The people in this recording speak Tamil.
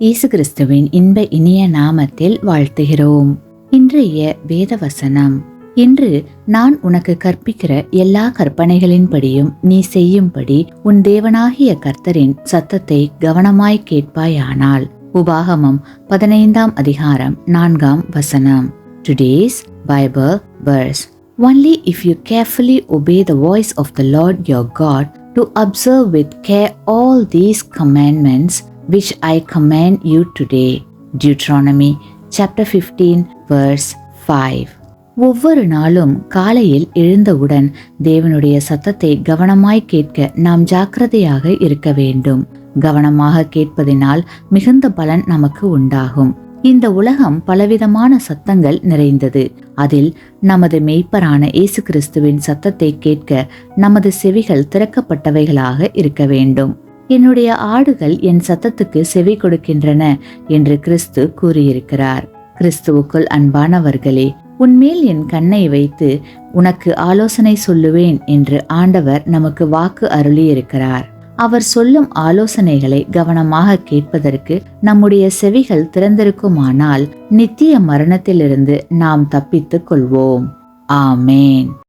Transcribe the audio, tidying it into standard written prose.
இயேசு கிறிஸ்துவின் இன்ப இனிய நாமத்தில் வாழ்த்துகிறோம். இன்றைய வேத வசனம்: இன்று நான் உனக்கு கற்பிக்கிற எல்லா கற்பனைகளின்படியும் நீ செய்யும்படி உன் தேவனாகிய கர்த்தரின் சத்தத்தை கவனமாய் கேட்பாயானால். உபாகமம் 15ஆம் அதிகாரம் 4ஆம் வசனம். Today's Bible verse: Only if you carefully obey the voice of the Lord your God to observe with care all these commandments which I command you today. Deuteronomy chapter 15 verse 5. ஒவ்வொரு நாளும் காலையில் எழுந்தவுடன் தேவனுடைய சத்தத்தை கவனமாய் கேட்க நாம் ஜாக்கிரதையாக இருக்க வேண்டும். கவனமாக கேட்பதினால் மிகுந்த பலன் நமக்கு உண்டாகும். இந்த உலகம் பலவிதமான சத்தங்கள் நிறைந்தது. அதில் நமது மெய்ப்பரான இயேசு கிறிஸ்துவின் சத்தத்தை கேட்க நமது செவிகள் திறக்கப்பட்டவைகளாக இருக்க வேண்டும். என்னுடைய ஆடுகள் என் சத்தத்துக்கு செவி கொடுக்கின்றன என்று கிறிஸ்து கூறியிருக்கிறார். கிறிஸ்துவுக்குள் அன்பானவர்களே, உன்மேல் என் கண்ணை வைத்து உனக்கு ஆலோசனை சொல்லுவேன் என்று ஆண்டவர் நமக்கு வாக்கு அருளியிருக்கிறார். அவர் சொல்லும் ஆலோசனைகளை கவனமாக கேட்பதற்கு நம்முடைய செவிகள் திறந்திருக்குமானால் நித்திய மரணத்திலிருந்து நாம் தப்பித்துக் கொள்வோம். ஆமேன்.